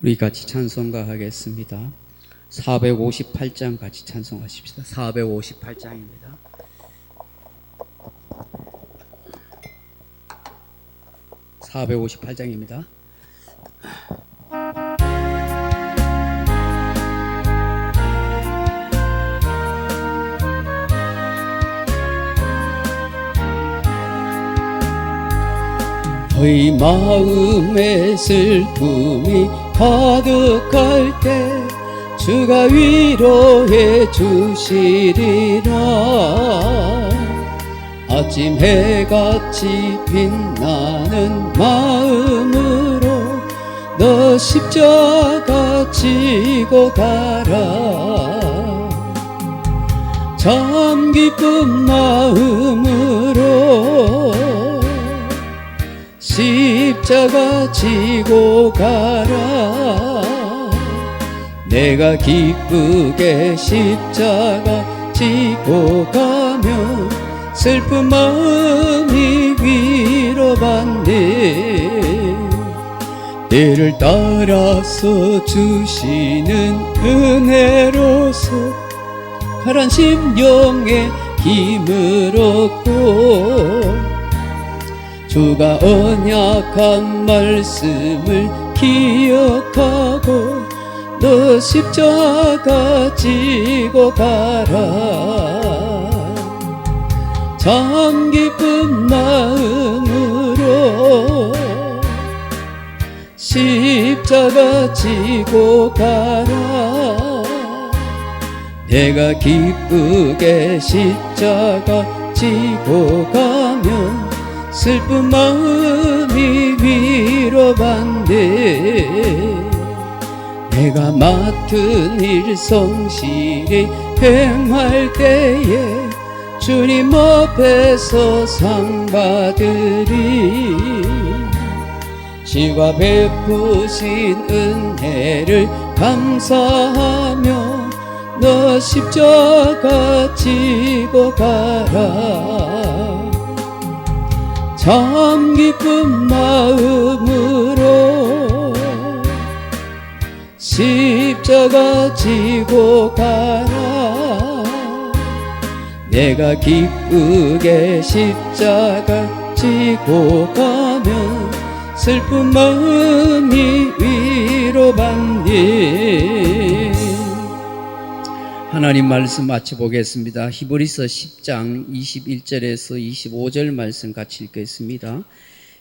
우리 같이 찬송가 하겠습니다. 458장 같이 찬송하십시다. 458장입니다. (458장입니다) 너희 마음에 슬픔이 가득할 때 주가 위로해 주시리라. 아침 해같이 빛나는 마음으로 너 십자가 지고 가라. 참 기쁜 마음으로 십자가 지고 가라. 내가 기쁘게 십자가 지고 가면 슬픈 마음이 위로받네. 때를 따라서 주시는 은혜로서 가란 심령에 힘을 얻고 주가 언약한 말씀을 기억하고 너 십자가 지고 가라. 참 기쁜 마음으로 십자가 지고 가라. 내가 기쁘게 십자가 지고 가면 슬픈 마음이 위로받네. 내가 맡은 일 성실히 행할 때에 주님 앞에서 상 받으리. 주가 베푸신 은혜를 감사하며 너 십자가 지고 가라. 참 기쁜 마음으로 십자가 지고 가라. 내가 기쁘게 십자가 지고 가면 슬픈 마음이 위로받니. 하나님 말씀 마쳐보겠습니다. 히브리서 10장 21절에서 25절 말씀 같이 읽겠습니다.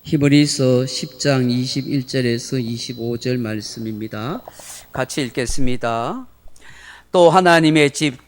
히브리서 10장 21절에서 25절 말씀입니다. 같이 읽겠습니다. 또 하나님의 집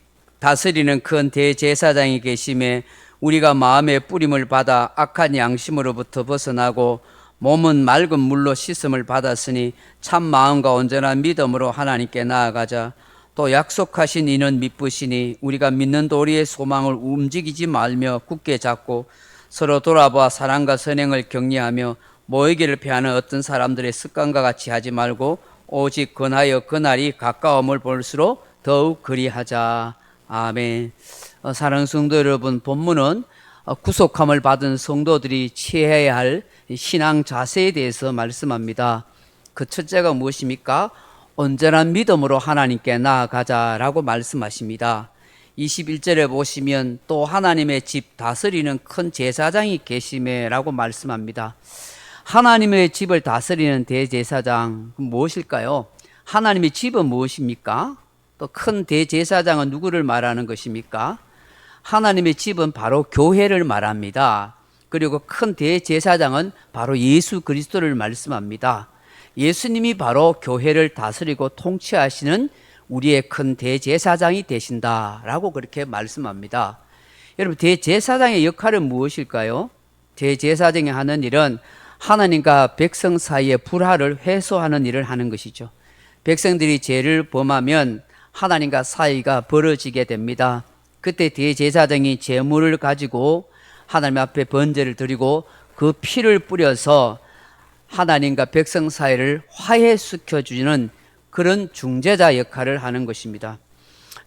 다스리는 큰 대제사장이 계심에 우리가 마음의 뿌림을 받아 악한 양심으로부터 벗어나고 몸은 맑은 물로 씻음을 받았으니 참 마음과 온전한 믿음으로 하나님께 나아가자. 또 약속하신 이는 미쁘시니 우리가 믿는 도리의 소망을 움직이지 말며 굳게 잡고 서로 돌아봐 사랑과 선행을 격려하며 모이기를 피하는 어떤 사람들의 습관과 같이 하지 말고 오직 권하여 그날이 가까움을 볼수록 더욱 그리하자. 아멘. 사랑하는 성도 여러분, 본문은 구속함을 받은 성도들이 취해야 할 신앙 자세에 대해서 말씀합니다. 그 첫째가 무엇입니까? 온전한 믿음으로 하나님께 나아가자라고 말씀하십니다. 21절에 보시면 또 하나님의 집 다스리는 큰 제사장이 계심에라고 말씀합니다. 하나님의 집을 다스리는 대제사장 무엇일까요? 하나님의 집은 무엇입니까? 또 큰 대제사장은 누구를 말하는 것입니까? 하나님의 집은 바로 교회를 말합니다. 그리고 큰 대제사장은 바로 예수 그리스도를 말씀합니다. 예수님이 바로 교회를 다스리고 통치하시는 우리의 큰 대제사장이 되신다라고 그렇게 말씀합니다. 여러분, 대제사장의 역할은 무엇일까요? 대제사장이 하는 일은 하나님과 백성 사이의 불화를 해소하는 일을 하는 것이죠. 백성들이 죄를 범하면 하나님과 사이가 벌어지게 됩니다. 그때 대제사장이 제물을 가지고 하나님 앞에 번제를 드리고 그 피를 뿌려서 하나님과 백성 사이를 화해시켜주는 그런 중재자 역할을 하는 것입니다.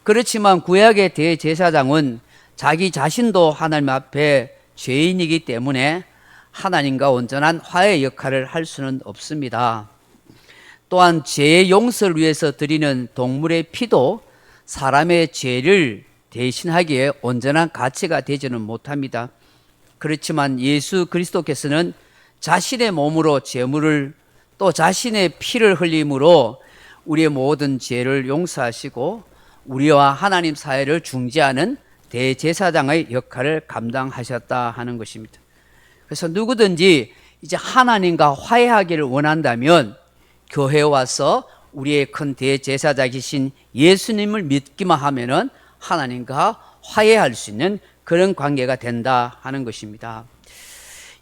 그렇지만 구약의 대제사장은 자기 자신도 하나님 앞에 죄인이기 때문에 하나님과 온전한 화해 역할을 할 수는 없습니다. 또한 죄의 용서를 위해서 드리는 동물의 피도 사람의 죄를 대신하기에 온전한 가치가 되지는 못합니다. 그렇지만 예수 그리스도께서는 자신의 몸으로 제물을 또 자신의 피를 흘림으로 우리의 모든 죄를 용서하시고 우리와 하나님 사이를 중재하는 대제사장의 역할을 감당하셨다 하는 것입니다. 그래서 누구든지 이제 하나님과 화해하기를 원한다면 교회에 와서 우리의 큰 대제사장이신 예수님을 믿기만 하면은 하나님과 화해할 수 있는 그런 관계가 된다 하는 것입니다.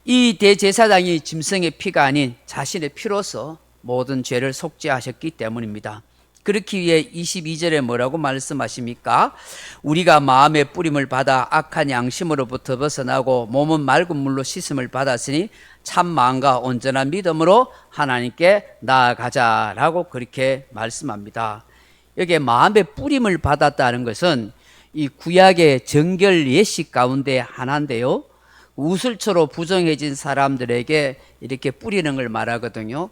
이 대제사장이 짐승의 피가 아닌 자신의 피로서 모든 죄를 속죄하셨기 때문입니다. 그렇기 위해 22절에 뭐라고 말씀하십니까? 우리가 마음의 뿌림을 받아 악한 양심으로부터 벗어나고 몸은 맑은 물로 씻음을 받았으니 참 마음과 온전한 믿음으로 하나님께 나아가자라고 그렇게 말씀합니다. 여기에 마음의 뿌림을 받았다는 것은 이 구약의 정결 예식 가운데 하나인데요. 우슬초로 부정해진 사람들에게 이렇게 뿌리는 걸 말하거든요.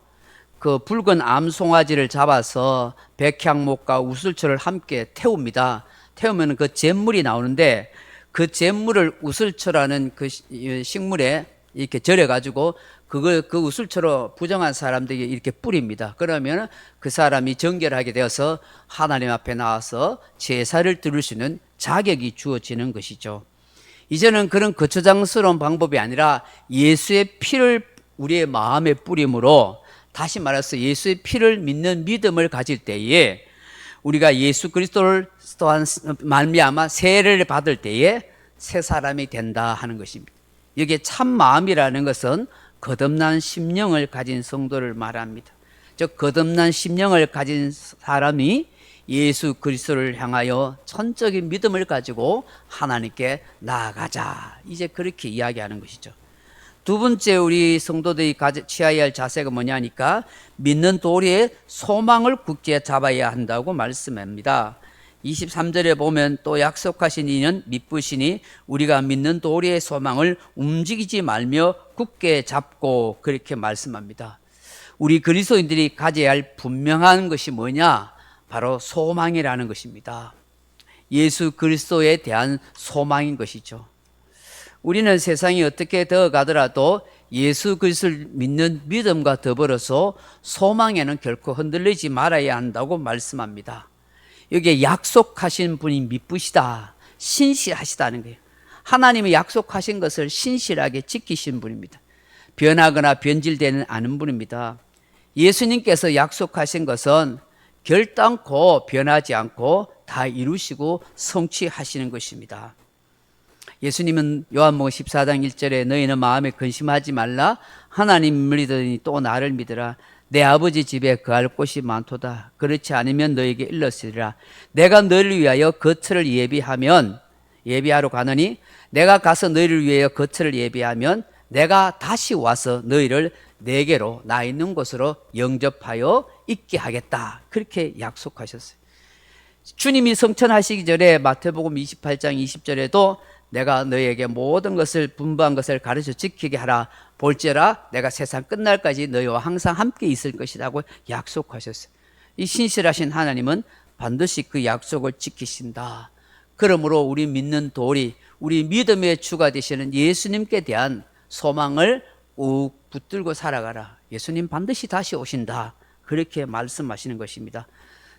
그 붉은 암송아지를 잡아서 백향목과 우슬초를 함께 태웁니다. 태우면 그 잿물이 나오는데 그 잿물을 우슬초라는 그 식물에 이렇게 절여가지고 그 우슬초로 부정한 사람들에게 이렇게 뿌립니다. 그러면 그 사람이 정결하게 되어서 하나님 앞에 나와서 제사를 드릴 수 있는 자격이 주어지는 것이죠. 이제는 그런 거추장스러운 방법이 아니라 예수의 피를 우리의 마음에 뿌림으로, 다시 말해서 예수의 피를 믿는 믿음을 가질 때에 우리가 예수 그리스도를 또한 말미암아 세례를 받을 때에 새 사람이 된다 하는 것입니다. 여기에 참 마음이라는 것은 거듭난 심령을 가진 성도를 말합니다. 즉 거듭난 심령을 가진 사람이 예수 그리스도를 향하여 전적인 믿음을 가지고 하나님께 나아가자, 이제 그렇게 이야기하는 것이죠. 두 번째 우리 성도들이 취해야 할 자세가 뭐냐니까 믿는 도리에 소망을 굳게 잡아야 한다고 말씀합니다. 23절에 보면 또 약속하신 이는 미쁘시니 우리가 믿는 도리의 소망을 움직이지 말며 굳게 잡고, 그렇게 말씀합니다. 우리 그리스도인들이 가져야 할 분명한 것이 뭐냐? 바로 소망이라는 것입니다. 예수 그리스도에 대한 소망인 것이죠. 우리는 세상이 어떻게 되어가더라도 예수 그리스도를 믿는 믿음과 더불어서 소망에는 결코 흔들리지 말아야 한다고 말씀합니다. 여기에 약속하신 분이 미쁘시다, 신실하시다는 거예요. 하나님이 약속하신 것을 신실하게 지키신 분입니다. 변하거나 변질되는 않은 분입니다. 예수님께서 약속하신 것은 결단코 변하지 않고 다 이루시고 성취하시는 것입니다. 예수님은 요한복음 14장 1절에 너희는 마음에 근심하지 말라, 하나님을 믿으니 또 나를 믿으라. 내 아버지 집에 거할 곳이 많도다. 그렇지 않으면 너에게 일렀으리라. 내가 너희를 위하여 거처를 예비하러 가느니 내가 가서 너희를 위하여 거처를 예비하면 내가 다시 와서 너희를 내게로 나 있는 곳으로 영접하여 있게 하겠다. 그렇게 약속하셨어요. 주님이 성천하시기 전에 마태복음 28장 20절에도 내가 너희에게 모든 것을 분부한 것을 가르쳐 지키게 하라. 볼지라 내가 세상 끝날까지 너희와 항상 함께 있을 것이라고 약속하셨어요. 이 신실하신 하나님은 반드시 그 약속을 지키신다. 그러므로 우리 믿는 도리, 우리 믿음의 주가 되시는 예수님께 대한 소망을 욱 붙들고 살아가라. 예수님 반드시 다시 오신다. 그렇게 말씀하시는 것입니다.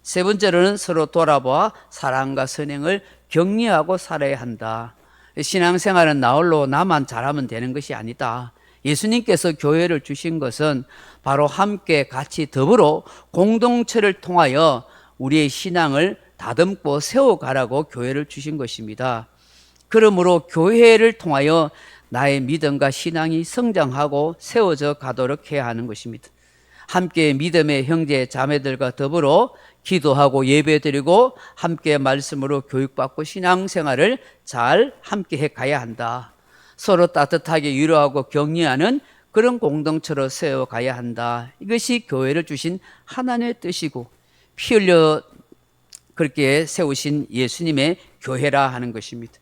세 번째로는 서로 돌아보아 사랑과 선행을 격려하고 살아야 한다. 신앙생활은 나홀로 나만 잘하면 되는 것이 아니다. 예수님께서 교회를 주신 것은 바로 함께 같이 더불어 공동체를 통하여 우리의 신앙을 다듬고 세워가라고 교회를 주신 것입니다. 그러므로 교회를 통하여 나의 믿음과 신앙이 성장하고 세워져 가도록 해야 하는 것입니다. 함께 믿음의 형제 자매들과 더불어 기도하고 예배드리고 함께 말씀으로 교육받고 신앙생활을 잘 함께 해 가야 한다. 서로 따뜻하게 위로하고 격려하는 그런 공동체로 세워가야 한다. 이것이 교회를 주신 하나님의 뜻이고 피 흘려 그렇게 세우신 예수님의 교회라 하는 것입니다.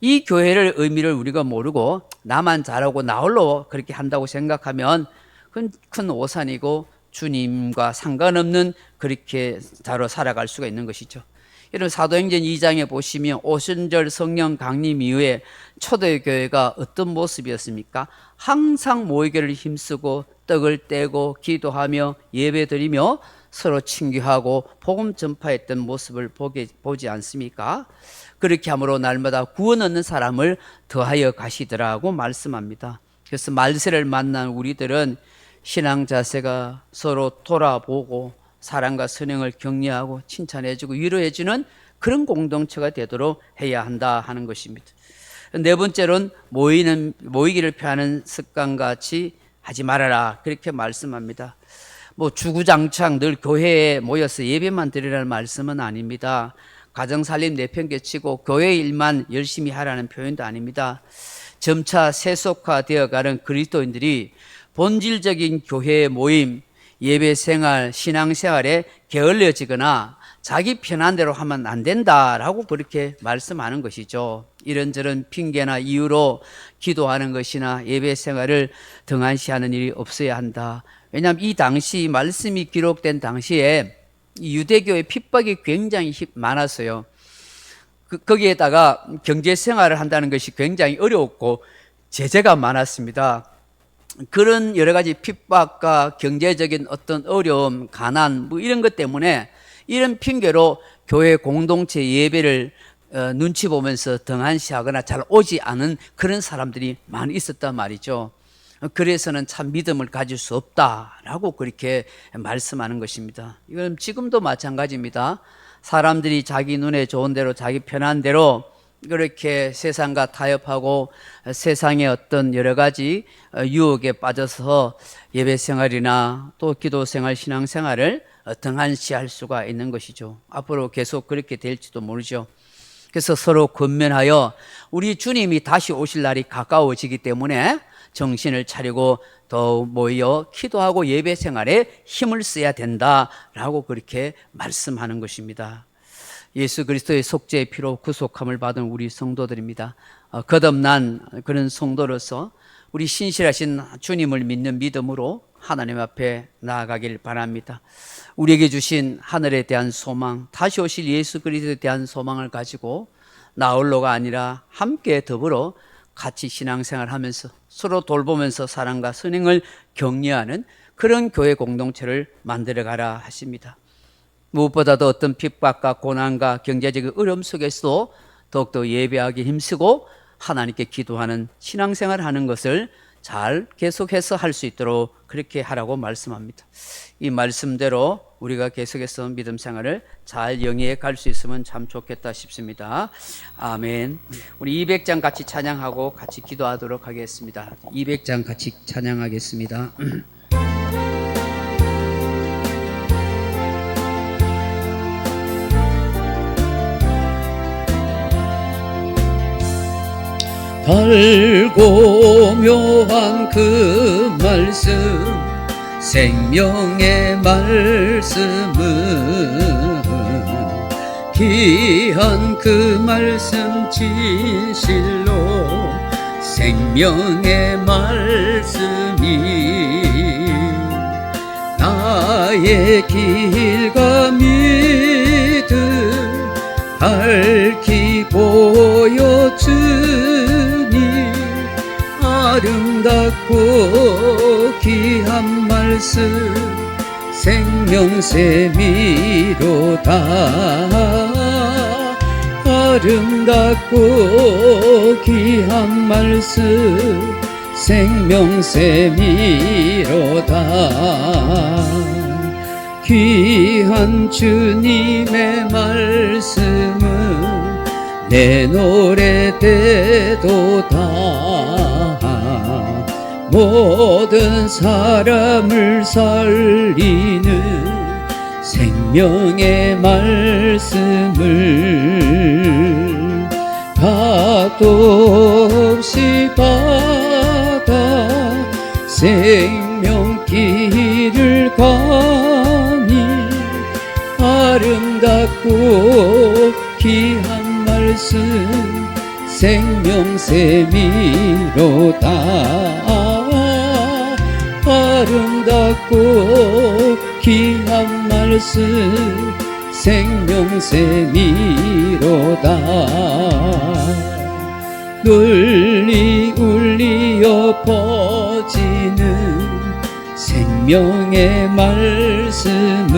이 교회를 의미를 우리가 모르고 나만 잘하고 나 홀로 그렇게 한다고 생각하면 그건 큰 오산이고 주님과 상관없는 그렇게 자로 살아갈 수가 있는 것이죠. 여러분 사도행전 2장에 보시면 오순절 성령 강림 이후에 초대교회가 어떤 모습이었습니까? 항상 모이기를 힘쓰고 떡을 떼고 기도하며 예배드리며 서로 친교하고 복음 전파했던 모습을 보지 않습니까? 그렇게 함으로 날마다 구원 얻는 사람을 더하여 가시더라고 말씀합니다. 그래서 말세를 만난 우리들은 신앙 자세가 서로 돌아보고 사랑과 선행을 격려하고 칭찬해주고 위로해주는 그런 공동체가 되도록 해야 한다 하는 것입니다. 네 번째로는 모이기를 표하는 습관같이 하지 말아라 그렇게 말씀합니다. 주구장창 늘 교회에 모여서 예배만 드리라는 말씀은 아닙니다. 가정살림 내팽개치고 교회 일만 열심히 하라는 표현도 아닙니다. 점차 세속화되어가는 그리스도인들이 본질적인 교회의 모임, 예배생활, 신앙생활에 게을러지거나 자기 편한 대로 하면 안 된다라고 그렇게 말씀하는 것이죠. 이런저런 핑계나 이유로 기도하는 것이나 예배생활을 등한시하는 일이 없어야 한다. 왜냐하면 이 당시 말씀이 기록된 당시에 유대교의 핍박이 굉장히 많았어요. 거기에다가 경제생활을 한다는 것이 굉장히 어려웠고 제재가 많았습니다. 그런 여러 가지 핍박과 경제적인 어떤 어려움, 가난 이런 것 때문에 이런 핑계로 교회 공동체 예배를 눈치 보면서 등한시하거나 잘 오지 않은 그런 사람들이 많이 있었단 말이죠. 그래서는 참 믿음을 가질 수 없다라고 그렇게 말씀하는 것입니다. 이건 지금도 마찬가지입니다. 사람들이 자기 눈에 좋은 대로 자기 편한 대로 그렇게 세상과 타협하고 세상의 어떤 여러 가지 유혹에 빠져서 예배 생활이나 또 기도 생활, 신앙 생활을 등한시할 수가 있는 것이죠. 앞으로 계속 그렇게 될지도 모르죠. 그래서 서로 권면하여 우리 주님이 다시 오실 날이 가까워지기 때문에 정신을 차리고 더 모여 기도하고 예배 생활에 힘을 써야 된다라고 그렇게 말씀하는 것입니다. 예수 그리스도의 속죄의 피로 구속함을 받은 우리 성도들입니다. 거듭난 그런 성도로서 우리 신실하신 주님을 믿는 믿음으로 하나님 앞에 나아가길 바랍니다. 우리에게 주신 하늘에 대한 소망, 다시 오실 예수 그리스도에 대한 소망을 가지고 나 홀로가 아니라 함께 더불어 같이 신앙생활하면서 서로 돌보면서 사랑과 선행을 격려하는 그런 교회 공동체를 만들어가라 하십니다. 무엇보다도 어떤 핍박과 고난과 경제적인 어려움 속에서도 더욱더 예배하기 힘쓰고 하나님께 기도하는 신앙생활을 하는 것을 잘 계속해서 할 수 있도록 그렇게 하라고 말씀합니다. 이 말씀대로 우리가 계속해서 믿음 생활을 잘 영위해 갈 수 있으면 참 좋겠다 싶습니다. 아멘. 우리 200장 같이 찬양하고 같이 기도하도록 하겠습니다. 200장 같이 찬양하겠습니다. 달고 묘한 그 말씀 생명의 말씀은 귀한 그 말씀 진실로 생명의 말씀이 나의 길과 믿음 밝히 보여주니 아름답고 귀한 말씀 생명샘이로다. 아름답고 귀한 말씀 생명샘이로다. 귀한 주님의 말씀은 내 노래 되도다. 모든 사람을 살리는 생명의 말씀을 값도 없이 받아 생명길을 가니 아름답고 귀한 말씀 생명샘이로다. 아름답고 귀한 말씀 생명샘이로다. 널리 울리어 퍼지는 생명의 말씀은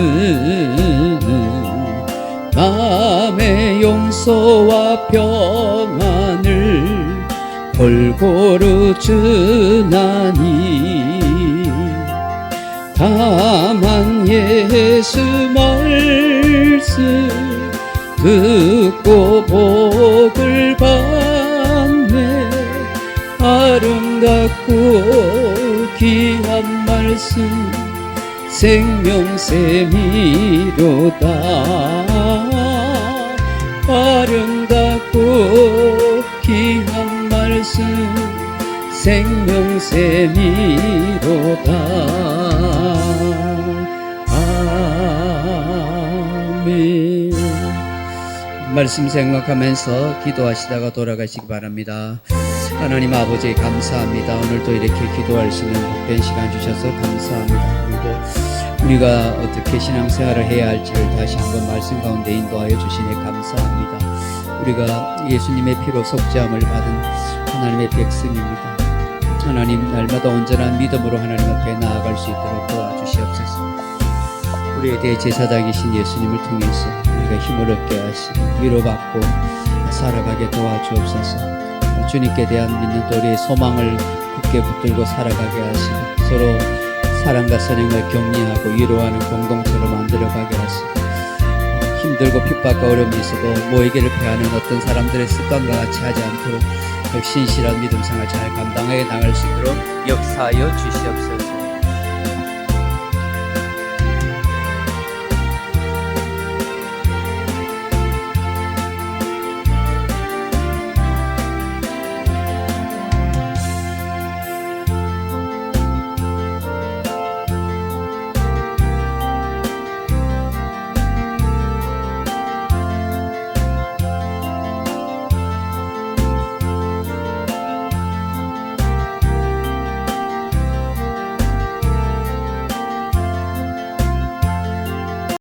밤의 용서와 평안을 골고루 주나니 다만 예수 말씀 듣고 복을 받네. 아름답고 귀한 말씀 생명샘이로다. 아름답고 귀한 말씀 생명샘이로다. 아멘. 말씀 생각하면서 기도하시다가 돌아가시기 바랍니다. 하나님 아버지 감사합니다. 오늘도 이렇게 기도할 수 있는 복된 시간 주셔서 감사합니다. 오늘도 우리가 어떻게 신앙생활을 해야 할지를 다시 한번 말씀 가운데 인도하여 주시니 감사합니다. 우리가 예수님의 피로 속죄함을 받은 하나님의 백성입니다. 하나님 날마다 온전한 믿음으로 하나님 앞에 나아갈 수 있도록 도와주시옵소서. 우리에 대해 제사장이신 예수님을 통해서 우리가 힘을 얻게 하시고 위로받고 살아가게 도와주옵소서. 주님께 대한 믿는 또 우리의 소망을 굳게 붙들고 살아가게 하시고 서로 사랑과 선행을 격려하고 위로하는 공동체로 만들어가게 하시고 힘들고 핍박과 어려움이 있어도 모이기를 피하는 어떤 사람들의 습관과 같이 하지 않도록 신실한 믿음 생활 잘 감당해 나갈 수 있도록 역사하여 주시옵소서.